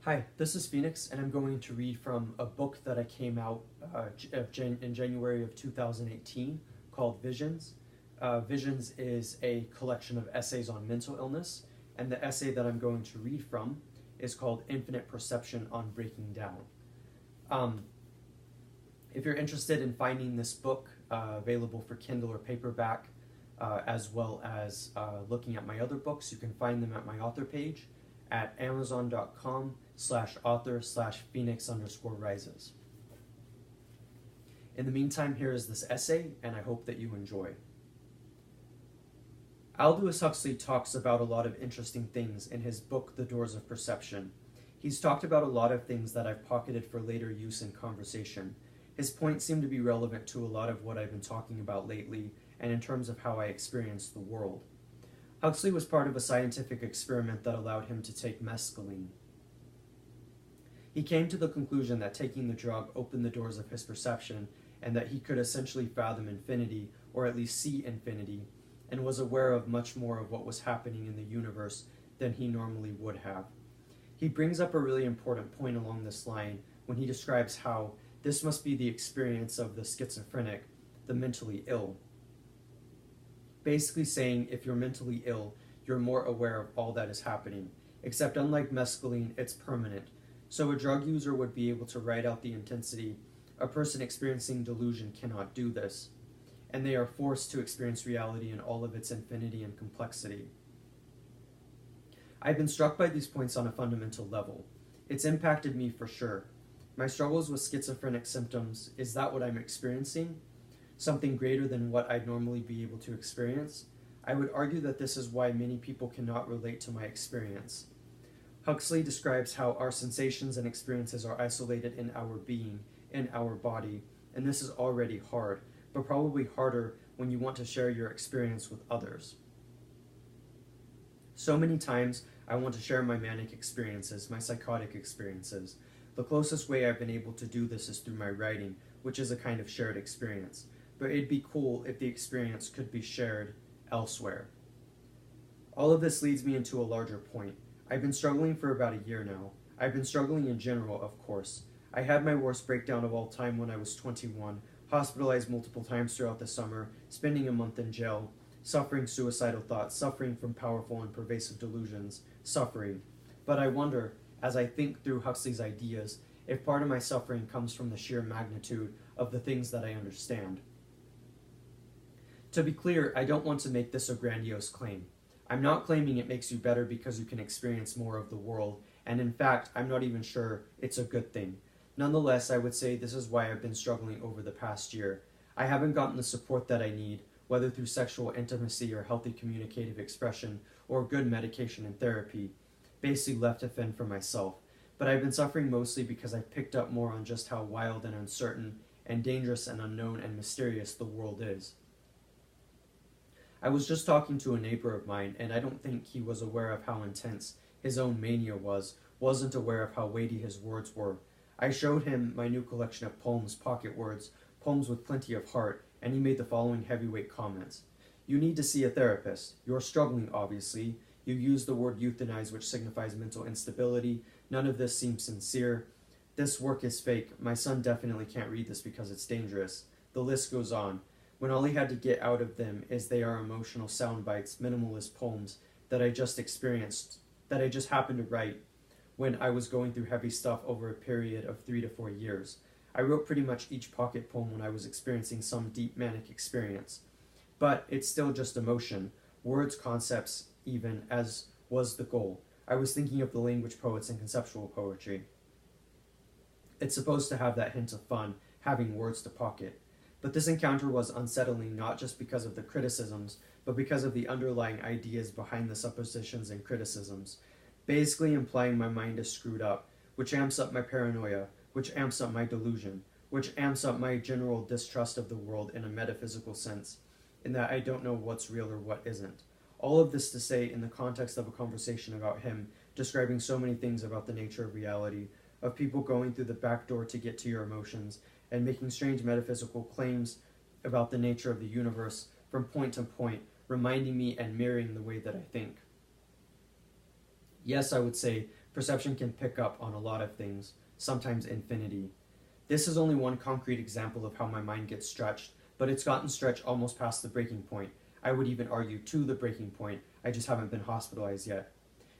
Hi, this is Phoenix, and I'm going to read from a book that I came out in January of 2018 called Visions. Visions is a collection of essays on mental illness, and the essay that I'm going to read from is called Infinite Perception on Breaking Down. Um, if you're interested in finding this book available for Kindle or paperback, as well as looking at my other books, you can find them at my author page at amazon.com/author/phoenix_rises. In the meantime, here is this essay, and I hope that you enjoy. Aldous Huxley talks about a lot of interesting things in his book, The Doors of Perception. He's talked about a lot of things that I've pocketed for later use in conversation. His points seem to be relevant to a lot of what I've been talking about lately, and in terms of how I experience the world. Huxley was part of a scientific experiment that allowed him to take mescaline. He came to the conclusion that taking the drug opened the doors of his perception and that he could essentially fathom infinity, or at least see infinity, and was aware of much more of what was happening in the universe than he normally would have. He brings up a really important point along this line when he describes how this must be the experience of the schizophrenic, the mentally ill. Basically saying if you're mentally ill, you're more aware of all that is happening, except unlike mescaline, it's permanent. So a drug user would be able to ride out the intensity. A person experiencing delusion cannot do this, and they are forced to experience reality in all of its infinity and complexity. I've been struck by these points on a fundamental level. It's impacted me for sure. My struggles with schizophrenic symptoms, is that what I'm experiencing? Something greater than what I'd normally be able to experience? I would argue that this is why many people cannot relate to my experience. Huxley describes how our sensations and experiences are isolated in our being, in our body, and this is already hard, but probably harder when you want to share your experience with others. So many times I want to share my manic experiences, my psychotic experiences. The closest way I've been able to do this is through my writing, which is a kind of shared experience. But it'd be cool if the experience could be shared elsewhere. All of this leads me into a larger point. I've been struggling for about a year now. I've been struggling in general, of course. I had my worst breakdown of all time when I was 21, hospitalized multiple times throughout the summer, spending a month in jail, suffering suicidal thoughts, suffering from powerful and pervasive delusions, suffering. But I wonder, as I think through Huxley's ideas, if part of my suffering comes from the sheer magnitude of the things that I understand. To be clear, I don't want to make this a grandiose claim. I'm not claiming it makes you better because you can experience more of the world, and in fact, I'm not even sure it's a good thing. Nonetheless, I would say this is why I've been struggling over the past year. I haven't gotten the support that I need, whether through sexual intimacy or healthy communicative expression, or good medication and therapy, basically left to fend for myself. But I've been suffering mostly because I've picked up more on just how wild and uncertain and dangerous and unknown and mysterious the world is. I was just talking to a neighbor of mine, and I don't think he was aware of how intense his own mania wasn't aware of how weighty his words were. I showed him my new collection of poems, pocket words, poems with plenty of heart, and he made the following heavyweight comments. You need to see a therapist. You're struggling, obviously. You use the word euthanize, which signifies mental instability. None of this seems sincere. This work is fake. My son definitely can't read this because it's dangerous. The list goes on. When all he had to get out of them is they are emotional sound bites, minimalist poems that I just experienced, that I just happened to write when I was going through heavy stuff over a period of 3 to 4 years. I wrote pretty much each pocket poem when I was experiencing some deep manic experience. But it's still just emotion, words, concepts, even, as was the goal. I was thinking of the language poets and conceptual poetry. It's supposed to have that hint of fun, having words to pocket. But this encounter was unsettling not just because of the criticisms, but because of the underlying ideas behind the suppositions and criticisms, basically implying my mind is screwed up, which amps up my paranoia, which amps up my delusion, which amps up my general distrust of the world in a metaphysical sense, in that I don't know what's real or what isn't. All of this to say in the context of a conversation about him, describing so many things about the nature of reality, of people going through the back door to get to your emotions, and making strange metaphysical claims about the nature of the universe from point to point, reminding me and mirroring the way that I think. Yes, I would say Perception can pick up on a lot of things, sometimes infinity. This is only one concrete example of how my mind gets stretched, but it's gotten stretched almost past the breaking point. I would even argue to the breaking point. I just haven't been hospitalized yet.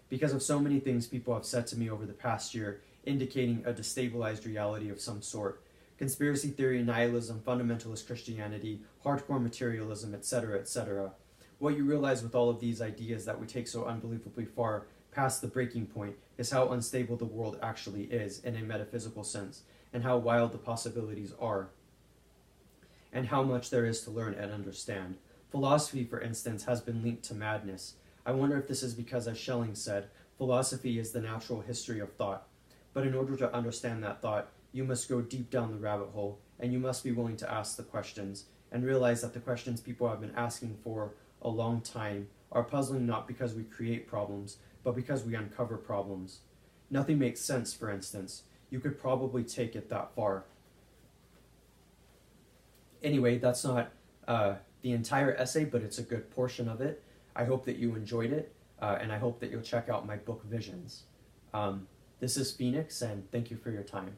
Because of so many things people have said to me over the past year, indicating a destabilized reality of some sort. Conspiracy theory, nihilism, fundamentalist Christianity, hardcore materialism, etc., etc. What you realize with all of these ideas that we take so unbelievably far past the breaking point is how unstable the world actually is in a metaphysical sense, and how wild the possibilities are, and how much there is to learn and understand. Philosophy, for instance, has been linked to madness. I wonder if this is because, as Schelling said, philosophy is the natural history of thought. But in order to understand that thought, you must go deep down the rabbit hole, and you must be willing to ask the questions, and realize that the questions people have been asking for a long time are puzzling not because we create problems, but because we uncover problems. Nothing makes sense, for instance. You could probably take it that far. Anyway, that's not the entire essay, but it's a good portion of it. I hope that you enjoyed it, and I hope that you'll check out my book, Visions. This is Phoenix, and thank you for your time.